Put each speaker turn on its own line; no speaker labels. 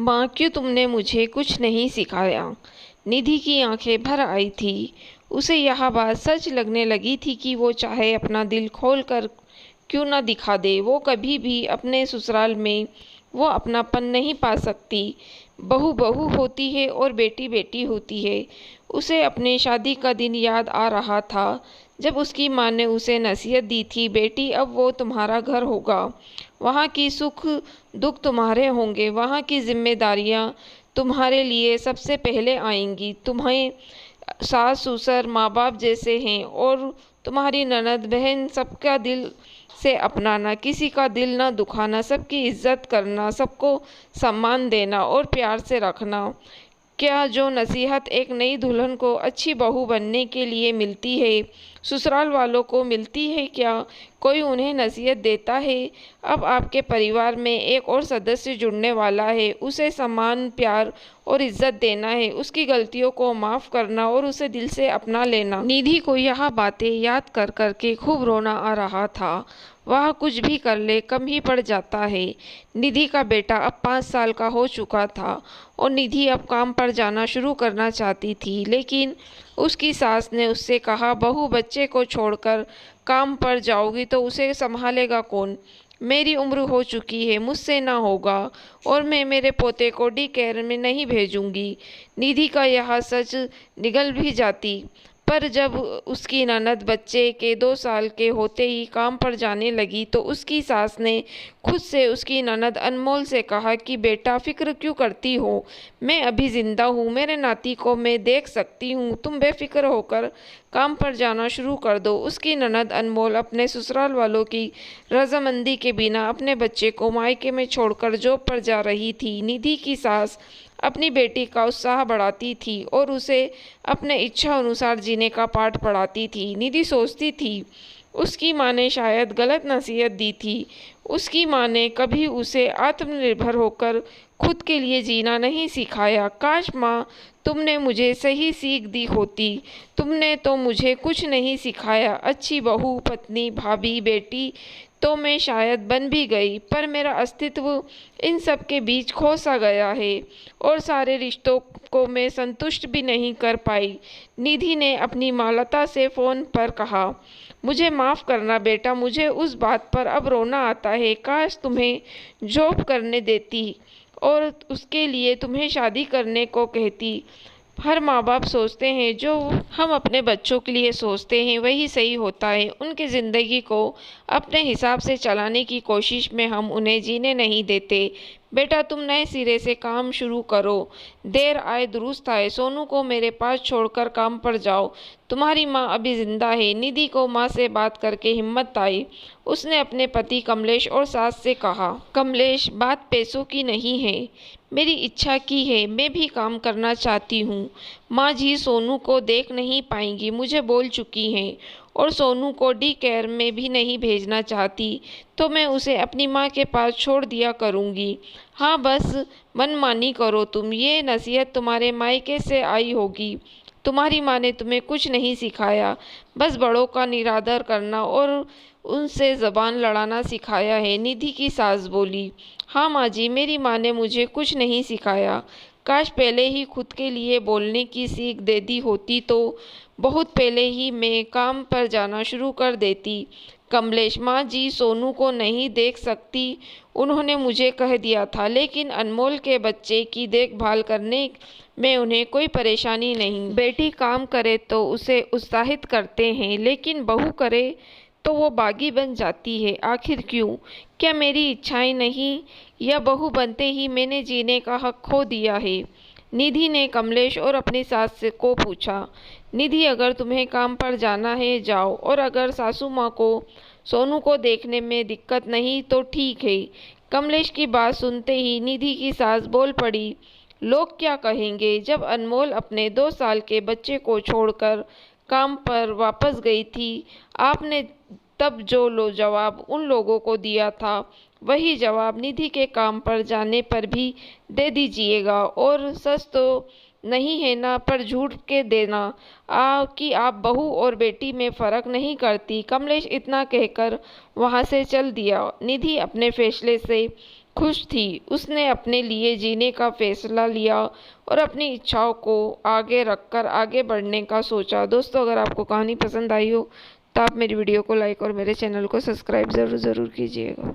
माँ, क्यों तुमने मुझे कुछ नहीं सिखाया? निधि की आंखें भर आई थी। उसे यह बात सच लगने लगी थी कि वो चाहे अपना दिल खोल कर क्यों न दिखा दे, वो कभी भी अपने ससुराल में वो अपनापन नहीं पा सकती। बहू बहू होती है और बेटी बेटी होती है। उसे अपने शादी का दिन याद आ रहा था जब उसकी माँ ने उसे नसीहत दी थी, बेटी अब वो तुम्हारा घर होगा, वहाँ की सुख दुख तुम्हारे होंगे, वहाँ की जिम्मेदारियाँ तुम्हारे लिए सबसे पहले आएंगी। तुम्हें सास ससुर माँ बाप जैसे हैं और तुम्हारी ननद बहन सबका दिल से अपनाना, किसी का दिल ना दुखाना, सबकी इज्जत करना, सबको सम्मान देना और प्यार से रखना। क्या जो नसीहत एक नई दुल्हन को अच्छी बहू बनने के लिए मिलती है, ससुराल वालों को मिलती है क्या? कोई उन्हें नसीहत देता है। अब आपके परिवार में एक और सदस्य जुड़ने वाला है, उसे सम्मान प्यार और इज्जत देना है, उसकी गलतियों को माफ़ करना और उसे दिल से अपना लेना। निधि को यह बातें याद कर कर के खूब रोना आ रहा था। वह कुछ भी कर ले कम ही पड़ जाता है। निधि का बेटा अब 5 साल का हो चुका था और निधि अब काम पर जाना शुरू करना चाहती थी, लेकिन उसकी सास ने उससे कहा, बहू बच्चे को छोड़कर काम पर जाओगी तो उसे संभालेगा कौन? मेरी उम्र हो चुकी है, मुझसे ना होगा और मैं मेरे पोते को डी केयर में नहीं भेजूंगी। निधि का यह सच निगल भी जाती, पर जब उसकी ननद बच्चे के 2 साल के होते ही काम पर जाने लगी तो उसकी सास ने खुद से उसकी ननद अनमोल से कहा कि बेटा फिक्र क्यों करती हो, मैं अभी जिंदा हूँ, मेरे नाती को मैं देख सकती हूँ, तुम बेफिक्र होकर काम पर जाना शुरू कर दो। उसकी ननद अनमोल अपने ससुराल वालों की रजामंदी के बिना अपने बच्चे को मायके में छोड़कर जॉब पर जा रही थी। निधि की सास अपनी बेटी का उत्साह बढ़ाती थी और उसे अपने इच्छा अनुसार जीने का पाठ पढ़ाती थी। निधि सोचती थी उसकी माँ ने शायद गलत नसीहत दी थी। उसकी माँ ने कभी उसे आत्मनिर्भर होकर खुद के लिए जीना नहीं सिखाया। काश माँ, तुमने मुझे सही सीख दी होती। तुमने तो मुझे कुछ नहीं सिखाया। अच्छी बहू, पत्नी, भाभी, बेटी तो मैं शायद बन भी गई, पर मेरा अस्तित्व इन सब के बीच खो सा गया है और सारे रिश्तों को मैं संतुष्ट भी नहीं कर पाई। निधि ने अपनी मालता से फ़ोन पर कहा, मुझे माफ़ करना बेटा, मुझे उस बात पर अब रोना आता है। काश तुम्हें जॉब करने देती और उसके लिए तुम्हें शादी करने को कहती। हर माँ बाप सोचते हैं जो हम अपने बच्चों के लिए सोचते हैं वही सही होता है। उनकी ज़िंदगी को अपने हिसाब से चलाने की कोशिश में हम उन्हें जीने नहीं देते। बेटा, तुम नए सिरे से काम शुरू करो। देर आए दुरुस्त आए। सोनू को मेरे पास छोड़कर काम पर जाओ। तुम्हारी माँ अभी जिंदा है। निधि को माँ से बात करके हिम्मत आई। उसने अपने पति कमलेश और सास से कहा, कमलेश, बात पैसों की नहीं है, मेरी इच्छा की है। मैं भी काम करना चाहती हूँ। माँ जी सोनू को देख नहीं पाएंगी, मुझे बोल चुकी हैं, और सोनू को डी केयर में भी नहीं भेजना चाहती, तो मैं उसे अपनी माँ के पास छोड़ दिया करूँगी। हाँ, बस मनमानी करो तुम। ये नसीहत तुम्हारे मायके से आई होगी। तुम्हारी माँ ने तुम्हें कुछ नहीं सिखाया, बस बड़ों का निरादर करना और उनसे ज़बान लड़ाना सिखाया है। निधि की सास बोली, हाँ माँ जी, मेरी माँ ने मुझे कुछ नहीं सिखाया। काश पहले ही खुद के लिए बोलने की सीख दे दी होती तो बहुत पहले ही मैं काम पर जाना शुरू कर देती। कमलेश, माँ जी सोनू को नहीं देख सकती, उन्होंने मुझे कह दिया था, लेकिन अनमोल के बच्चे की देखभाल करने में उन्हें कोई परेशानी नहीं। बेटी काम करे तो उसे उत्साहित करते हैं, लेकिन बहू करे तो वो बागी बन जाती है। आखिर क्यों? क्या मेरी इच्छाएं नहीं, या बहू बनते ही मैंने जीने का हक खो दिया है? निधि ने कमलेश और अपनी सास से को पूछा। निधि, अगर तुम्हें काम पर जाना है जाओ, और अगर सासू माँ को सोनू को देखने में दिक्कत नहीं तो ठीक है। कमलेश की बात सुनते ही निधि की सास बोल पड़ी, लोग क्या कहेंगे? जब अनमोल अपने 2 साल के बच्चे को छोड़कर काम पर वापस गई थी, आपने तब जो जवाब उन लोगों को दिया था, वही जवाब निधि के काम पर जाने पर भी दे दीजिएगा। और सच तो नहीं है ना, पर झूठ के देना कि आप बहू और बेटी में फ़र्क नहीं करती। कमलेश इतना कहकर वहाँ से चल दिया। निधि अपने फैसले से खुश थी। उसने अपने लिए जीने का फैसला लिया और अपनी इच्छाओं को आगे रखकर आगे बढ़ने का सोचा। दोस्तों, अगर आपको कहानी पसंद आई हो तो आप मेरी वीडियो को लाइक और मेरे चैनल को सब्सक्राइब ज़रूर कीजिएगा।